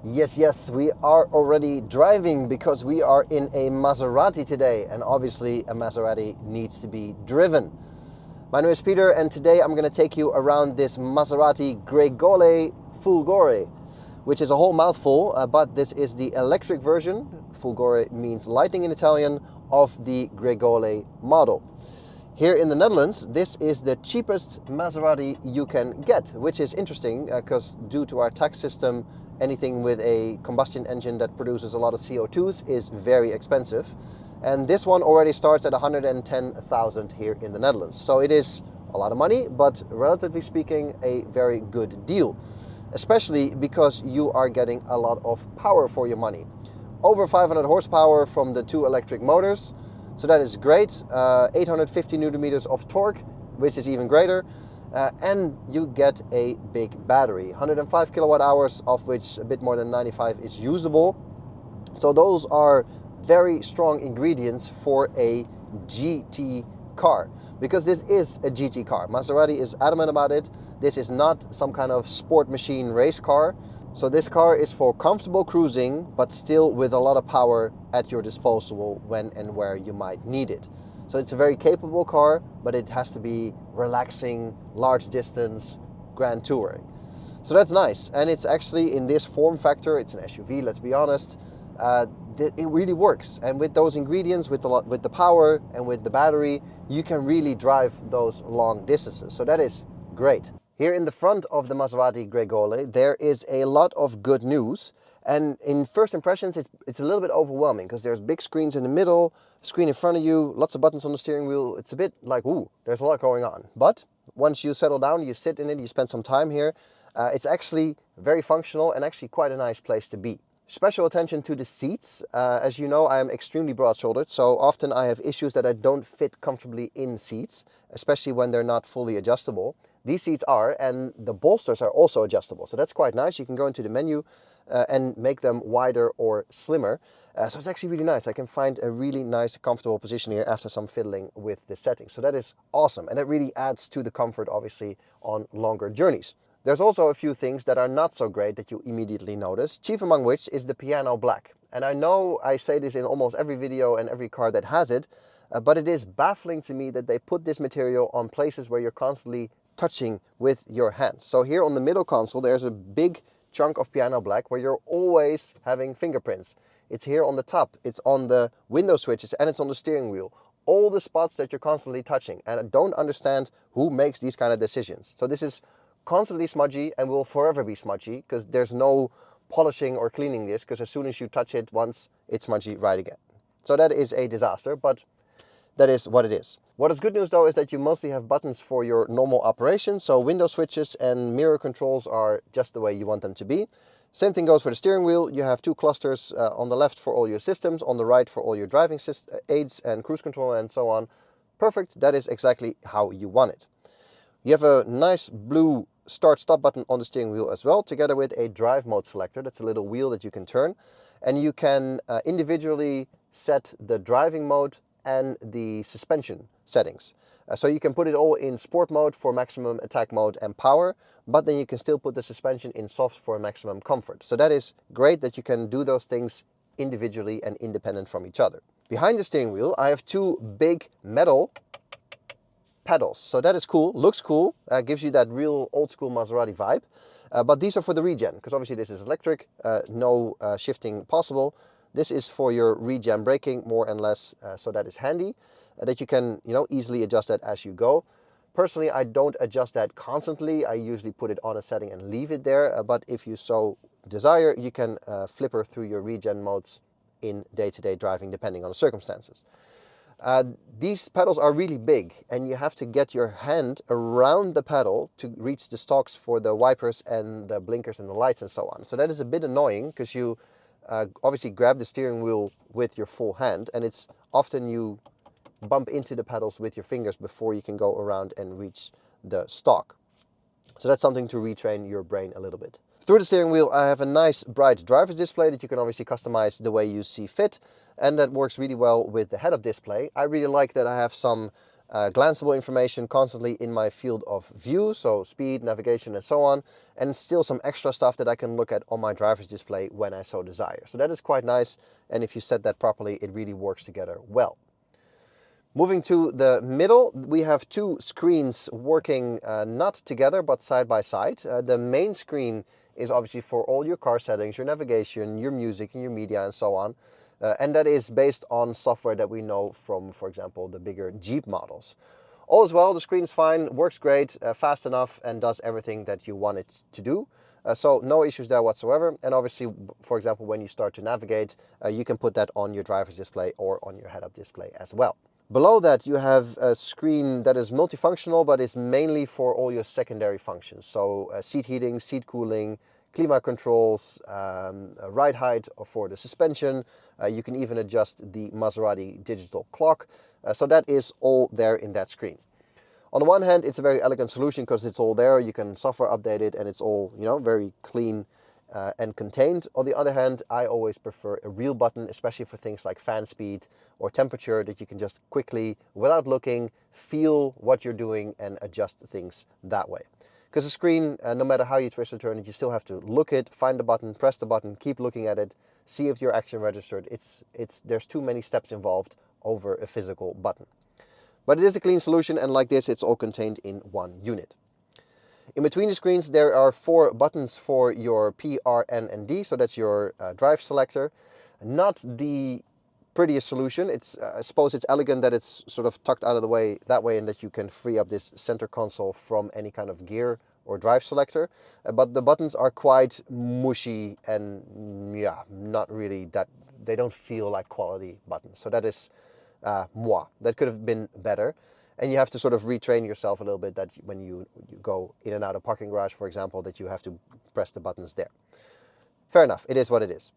Yes, we are already driving because we are in a Maserati today, and obviously a Maserati needs to be driven. My name is Peter, and today I'm going to take you around this Maserati Grecale Fulgore, which is a whole mouthful, but this is the electric version. Fulgore means lightning in Italian, of the Grecale model. Here in the Netherlands, this is the cheapest Maserati you can get, which is interesting because due to our tax system, anything with a combustion engine that produces a lot of CO2s is very expensive. And this one already starts at 110,000 here in the Netherlands. So it is a lot of money, but relatively speaking, a very good deal. Especially because you are getting a lot of power for your money. Over 500 horsepower from the two electric motors. So that is great. 850 newton meters of torque, which is even greater. And you get a big battery, 105 kilowatt hours, of which a bit more than 95 is usable. So those are very strong ingredients for a GT car, because this is a GT car. Maserati is adamant about it. This is not some kind of sport machine race car. So this car is for comfortable cruising, but still with a lot of power at your disposal when and where you might need it. So it's a very capable car, but it has to be relaxing, large distance, grand touring. So that's nice. And it's actually in this form factor, it's an SUV, let's be honest, it really works. And with those ingredients, with the power and with the battery, you can really drive those long distances. So that is great. Here in the front of the Maserati Grecale, there is a lot of good news. And in first impressions, it's a little bit overwhelming because there's big screens in the middle, screen in front of you, lots of buttons on the steering wheel. It's a bit like, ooh, there's a lot going on. But once you settle down, you sit in it, you spend some time here, it's actually very functional and actually quite a nice place to be. Special attention to the seats. As you know, I am extremely broad-shouldered, so often I have issues that I don't fit comfortably in seats, especially when they're not fully adjustable. These seats are, and the bolsters are also adjustable, so that's quite nice. You can go into the menu and make them wider or slimmer. So it's actually really nice. I can find a really nice, comfortable position here after some fiddling with the settings. So that is awesome, and it really adds to the comfort, obviously, on longer journeys. There's also a few things that are not so great that you immediately notice, chief among which is the piano black. And I know I say this in almost every video and every car that has it, but it is baffling to me that they put this material on places where you're constantly touching with your hands. So here on the middle console, there's a big chunk of piano black where you're always having fingerprints. It's here on the top, it's on the window switches, and it's on the steering wheel. All the spots that you're constantly touching. And I don't understand who makes these kind of decisions. So this is constantly smudgy and will forever be smudgy because there's no polishing or cleaning this, because as soon as you touch it once, it's smudgy right again. So that is a disaster, but that is what it is. What is good news though is that you mostly have buttons for your normal operation, so window switches and mirror controls are just the way you want them to be. Same thing goes for the steering wheel. You have two clusters on the left for all your systems, on the right for all your driving aids and cruise control and so on. Perfect, that is exactly how you want it. You have a nice blue start-stop button on the steering wheel as well, together with a drive mode selector. That's a little wheel that you can turn. And you can individually set the driving mode and the suspension settings. So you can put it all in sport mode for maximum attack mode and power, but then you can still put the suspension in soft for maximum comfort. So that is great that you can do those things individually and independent from each other. Behind the steering wheel, I have two big metal pedals. So that is cool, looks cool, gives you that real old school Maserati vibe. But these are for the regen, because obviously this is electric, no shifting possible. This is for your regen braking, more and less, so that is handy, that you can, easily adjust that as you go. Personally, I don't adjust that constantly. I usually put it on a setting and leave it there, but if you so desire, you can flipper through your regen modes in day-to-day driving, depending on the circumstances. These pedals are really big, and you have to get your hand around the pedal to reach the stalks for the wipers and the blinkers and the lights and so on. So that is a bit annoying because you obviously grab the steering wheel with your full hand, and it's often you bump into the pedals with your fingers before you can go around and reach the stalk. So that's something to retrain your brain a little bit. Through the steering wheel, I have a nice bright driver's display that you can obviously customize the way you see fit, and that works really well with the head-up display. I really like that I have some glanceable information constantly in my field of view, so speed, navigation, and so on, and still some extra stuff that I can look at on my driver's display when I so desire. So that is quite nice, and if you set that properly, it really works together well. Moving to the middle, we have two screens working not together but side by side. The main screen is obviously for all your car settings, your navigation, your music, and your media, and so on. And that is based on software that we know from, for example, the bigger Jeep models. All is well, the screen is fine, works great, fast enough, and does everything that you want it to do. So no issues there whatsoever. And obviously, for example, when you start to navigate, you can put that on your driver's display or on your head-up display as well. Below that, you have a screen that is multifunctional, but is mainly for all your secondary functions. So seat heating, seat cooling, climate controls, ride height for the suspension. You can even adjust the Maserati digital clock. So that is all there in that screen. On the one hand, it's a very elegant solution because it's all there. You can software update it and it's all, very clean and contained. On the other hand, I always prefer a real button, especially for things like fan speed or temperature, that you can just quickly, without looking, feel what you're doing and adjust things that way. Because the screen, no matter how you twist or turn it, you still have to look it, find the button, press the button, keep looking at it, see if you're actually registered. There's too many steps involved over a physical button. But it is a clean solution, and like this, it's all contained in one unit. In between the screens, there are 4 buttons for your P, R, N, and D, so that's your drive selector. Not the prettiest solution. I suppose it's elegant that it's sort of tucked out of the way that way, and that you can free up this center console from any kind of gear or drive selector. But the buttons are quite mushy and not really that, they don't feel like quality buttons. So that is that could have been better. And you have to sort of retrain yourself a little bit that when you go in and out of parking garage, for example, that you have to press the buttons there. Fair enough, it is what it is.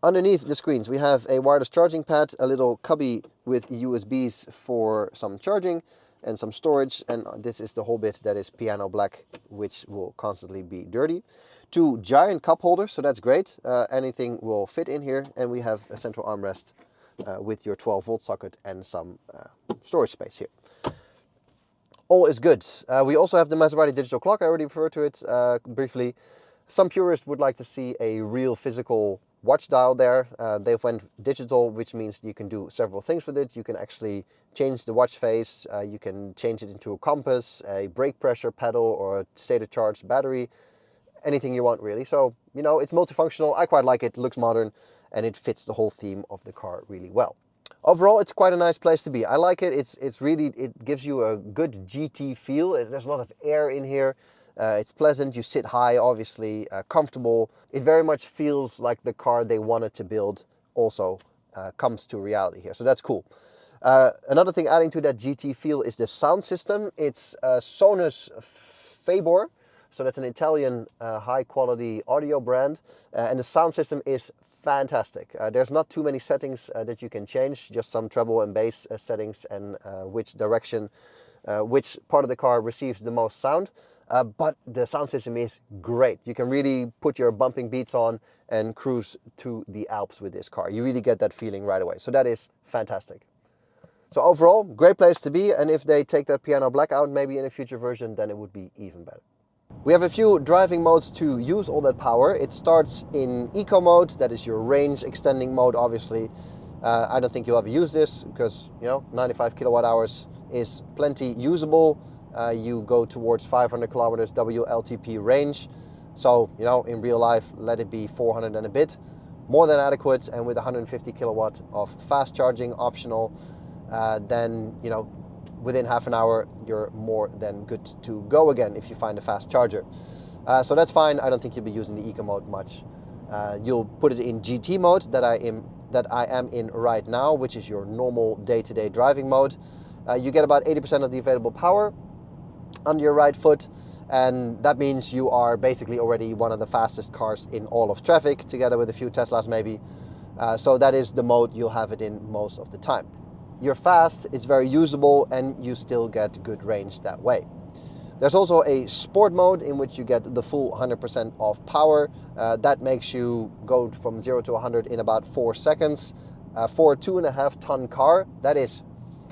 Underneath the screens, we have a wireless charging pad, a little cubby with USBs for some charging and some storage. And this is the whole bit that is piano black, which will constantly be dirty. 2 giant cup holders, so that's great. Anything will fit in here. And we have a central armrest with your 12-volt socket and some storage space here. All is good. We also have the Maserati digital clock. I already referred to it briefly. Some purists would like to see a real physical watch dial there. They went digital, which means you can do several things with it. You can actually change the watch face. You can change it into a compass, a brake pressure pedal, or a state of charge battery. Anything you want, really. So, it's multifunctional. I quite like it. It looks modern, and it fits the whole theme of the car really well. Overall, it's quite a nice place to be. I like it. It gives you a good GT feel. There's a lot of air in here. It's pleasant. You sit high, obviously, comfortable. It very much feels like the car they wanted to build also comes to reality here. So that's cool. Another thing adding to that GT feel is the sound system. It's Sonus Fabor. So that's an Italian high-quality audio brand. And the sound system is fantastic. There's not too many settings that you can change, just some treble and bass settings and which direction, which part of the car receives the most sound. But the sound system is great. You can really put your bumping beats on and cruise to the Alps with this car. You really get that feeling right away. So that is fantastic. So overall, great place to be. And if they take that piano black out, maybe in a future version, then it would be even better. We have a few driving modes to use all that power. It starts in eco mode, that is your range extending mode, obviously. I don't think you'll ever use this because, 95 kilowatt hours is plenty usable. You go towards 500 kilometers WLTP range. So, in real life, let it be 400 and a bit. More than adequate, and with 150 kilowatt of fast charging optional, then, within half an hour, you're more than good to go again if you find a fast charger. So that's fine. I don't think you'll be using the eco mode much. You'll put it in GT mode that I am in right now, which is your normal day-to-day driving mode. You get about 80% of the available power under your right foot, and that means you are basically already one of the fastest cars in all of traffic, together with a few Teslas maybe. So that is the mode you'll have it in most of the time. You're fast, it's very usable, and you still get good range that way. There's also a sport mode in which you get the full 100% of power. That makes you go from 0 to 100 in about 4 seconds. For a 2.5 ton car, that is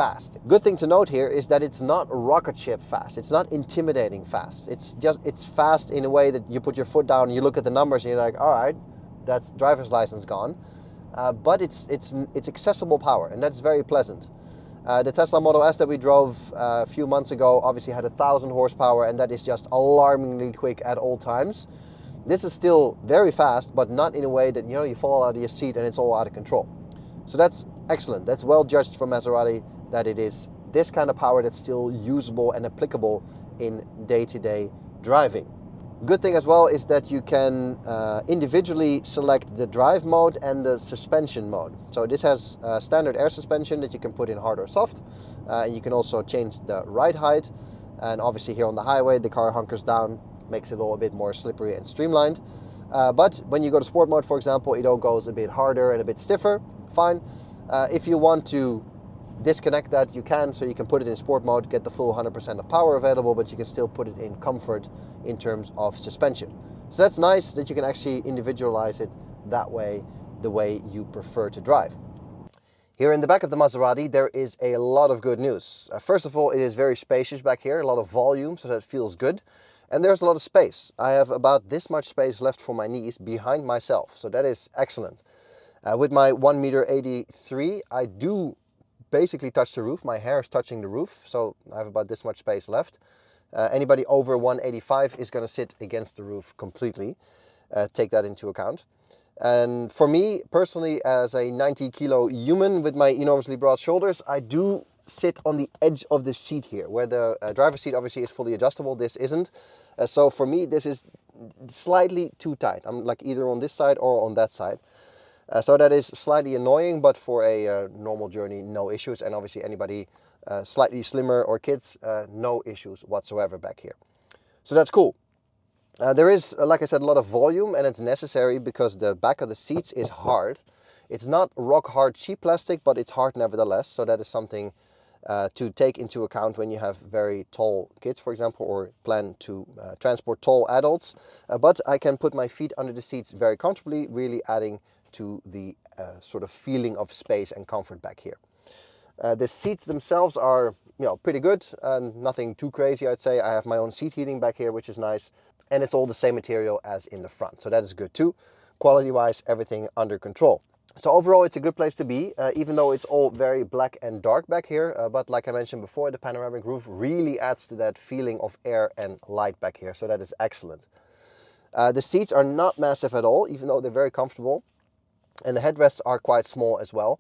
fast. Good thing to note here is that it's not rocket ship fast. It's not intimidating fast. It's fast in a way that you put your foot down, you look at the numbers and you're like, all right, that's driver's license gone. But it's accessible power, and that's very pleasant. The Tesla Model S that we drove a few months ago obviously had 1,000 horsepower, and that is just alarmingly quick at all times. This is still very fast, but not in a way that, you know, you fall out of your seat and it's all out of control. So that's excellent. That's well judged from Maserati, that it is this kind of power that's still usable and applicable in day-to-day driving. Good thing as well is that you can individually select the drive mode and the suspension mode. So this has standard air suspension that you can put in hard or soft. And you can also change the ride height. And obviously here on the highway, the car hunkers down, makes it all a bit more slippery and streamlined. But when you go to sport mode, for example, it all goes a bit harder and a bit stiffer. Fine. If you want to disconnect that, you can, so you can put it in sport mode, get the full 100% of power available, but you can still put it in comfort in terms of suspension. So that's nice that you can actually individualize it that way, the way you prefer to drive. Here in the back of the Maserati, there is a lot of good news. First of all, it is very spacious back here, a lot of volume, so that feels good. And there's a lot of space. I have about this much space left for my knees behind myself, so that is excellent. With my 1.83 m, I do basically touch the roof. My hair is touching the roof, so I have about this much space left. Anybody over 1.85 is going to sit against the roof completely. Take that into account. And for me personally, as a 90-kilo human with my enormously broad shoulders, I do sit on the edge of the seat here, where the driver's seat obviously is fully adjustable. This isn't. So for me, this is slightly too tight. I'm like either on this side or on that side. So that is slightly annoying, but for a normal journey, no issues. And obviously anybody slightly slimmer or kids, no issues whatsoever back here. So that's cool. There is, like I said, a lot of volume, and it's necessary because the back of the seats is hard. It's not rock hard cheap plastic, but it's hard nevertheless. So that is something to take into account when you have very tall kids, for example, or plan to transport tall adults. But I can put my feet under the seats very comfortably, really adding to the sort of feeling of space and comfort back here. The seats themselves are, you know, pretty good, nothing too crazy, I'd say. I have my own seat heating back here, which is nice, and it's all the same material as in the front, so that is good too. Quality-wise, everything under control. So overall, it's a good place to be, even though it's all very black and dark back here. But like I mentioned before, the panoramic roof really adds to that feeling of air and light back here, so that is excellent. The seats are not massive at all, even though they're very comfortable. And the headrests are quite small as well.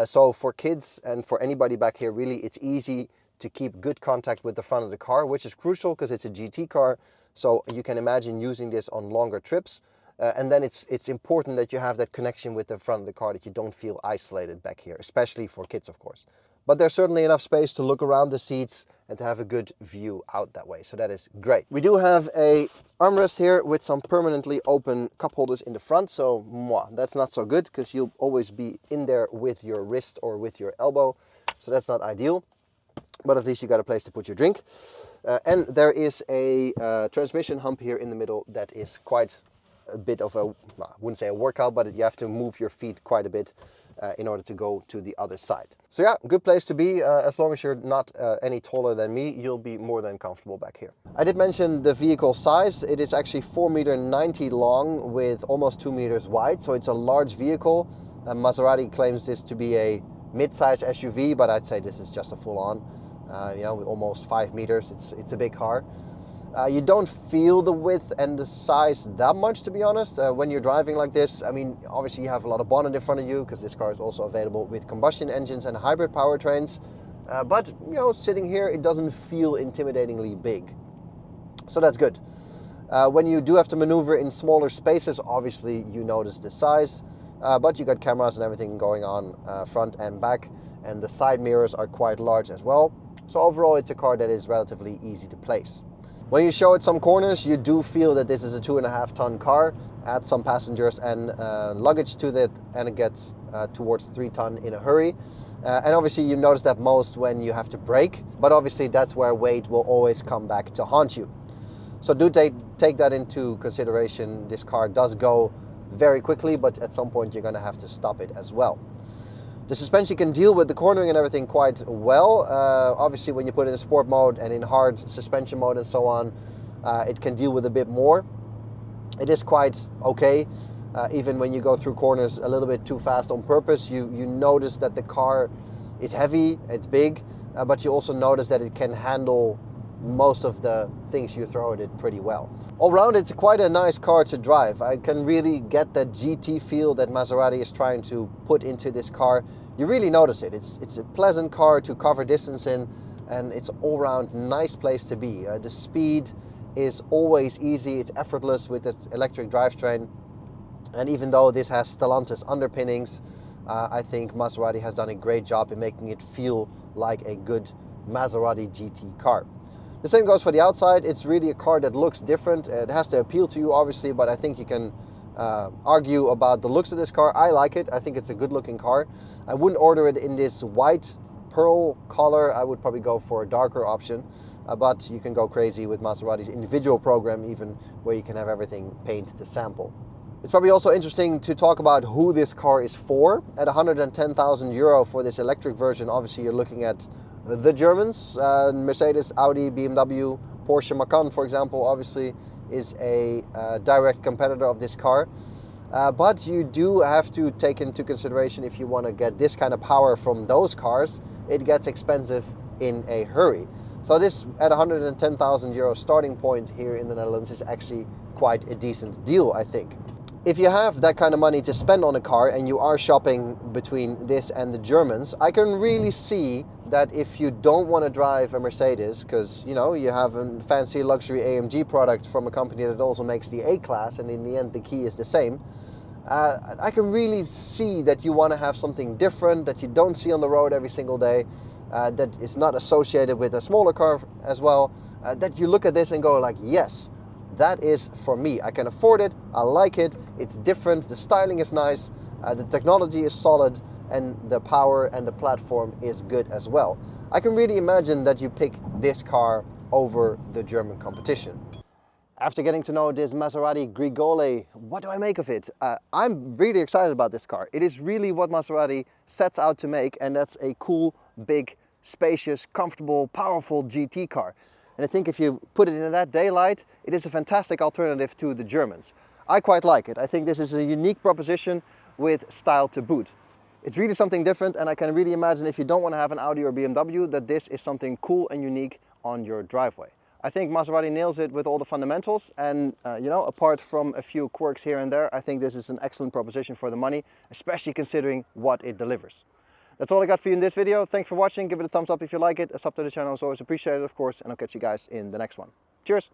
So for kids and for anybody back here, really, it's easy to keep good contact with the front of the car, which is crucial because it's a GT car. So you can imagine using this on longer trips. And then it's important that you have that connection with the front of the car, that you don't feel isolated back here, especially for kids, of course. But there's certainly enough space to look around the seats and to have a good view out that way. So that is great. We do have a armrest here with some permanently open cup holders in the front. So that's not so good because you'll always be in there with your wrist or with your elbow. So that's not ideal. But at least you got a place to put your drink. And there is a transmission hump here in the middle that is quite a bit of a, I wouldn't say a workout, but you have to move your feet quite a bit in order to go to the other side. So yeah, good place to be. As long as you're not any taller than me, you'll be more than comfortable back here. I did mention the vehicle size. It is actually 4.90 m long with almost 2 meters wide. So it's a large vehicle. Maserati claims this to be a mid-size SUV, but I'd say this is just a full-on, you know, almost 5 meters. It's a big car. You don't feel the width and the size that much, to be honest, when you're driving like this. I mean, obviously you have a lot of bonnet in front of you because this car is also available with combustion engines and hybrid powertrains. But, you know, sitting here, it doesn't feel intimidatingly big. So that's good. When you do have to maneuver in smaller spaces, obviously you notice the size, but you got cameras and everything going on front and back, and the side mirrors are quite large as well. So overall, it's a car that is relatively easy to place. When you show it some corners, you do feel that this is a 2.5-ton car. Add some passengers and luggage to that, and it gets towards 3 ton in a hurry. And obviously you notice that most when you have to brake, but obviously that's where weight will always come back to haunt you. So do take that into consideration. This car does go very quickly, but at some point you're going to have to stop it as well. The suspension can deal with the cornering and everything quite well. Obviously when you put it in sport mode and in hard suspension mode and so on, it can deal with a bit more. It is quite okay. Even when you go through corners a little bit too fast on purpose, you notice that the car is heavy, it's big, but you also notice that it can handle most of the things you throw at it pretty well. All round, it's quite a nice car to drive. I can really get that GT feel that Maserati is trying to put into this car. You really notice it. It's a pleasant car to cover distance in, and it's all round nice place to be. The speed is always easy. It's effortless with this electric drivetrain. And even though this has Stellantis underpinnings, I think Maserati has done a great job in making it feel like a good Maserati GT car. The same goes for the outside. It's really a car that looks different. It has to appeal to you, obviously, but I think you can argue about the looks of this car. I like it. I think it's a good looking car. I wouldn't order it in this white pearl color. I would probably go for a darker option, but you can go crazy with Maserati's individual program, even where you can have everything paint to sample. It's probably also interesting to talk about who this car is for. At 110,000 euro for this electric version, obviously you're looking at the Germans. Mercedes, Audi, BMW, Porsche Macan, for example, obviously is a direct competitor of this car. But you do have to take into consideration, if you want to get this kind of power from those cars, it gets expensive in a hurry. So this, at 110,000 euro starting point here in the Netherlands, is actually quite a decent deal, I think. If you have that kind of money to spend on a car and you are shopping between this and the Germans, I can really see that if you don't want to drive a Mercedes, because you know you have a fancy luxury AMG product from a company that also makes the A-Class, and in the end the key is the same, I can really see that you want to have something different that you don't see on the road every single day, that is not associated with a smaller car as well, that you look at this and go like, yes, that is for me. I can afford it, I like it, it's different, the styling is nice, the technology is solid, and the power and the platform is good as well. I can really imagine that you pick this car over the German competition. After getting to know this Maserati Grecale, what do I make of it? I'm really excited about this car. It is really what Maserati sets out to make, and that's a cool, big, spacious, comfortable, powerful GT car. And I think if you put it in that daylight, it is a fantastic alternative to the Germans. I quite like it. I think this is a unique proposition with style to boot. It's really something different, and I can really imagine if you don't want to have an Audi or BMW, that this is something cool and unique on your driveway. I think Maserati nails it with all the fundamentals, and you know, apart from a few quirks here and there, I think this is an excellent proposition for the money, especially considering what it delivers. That's all I got for you in this video. Thanks for watching. Give it a thumbs up if you like it. A sub to the channel is always appreciated, of course, and I'll catch you guys in the next one. Cheers!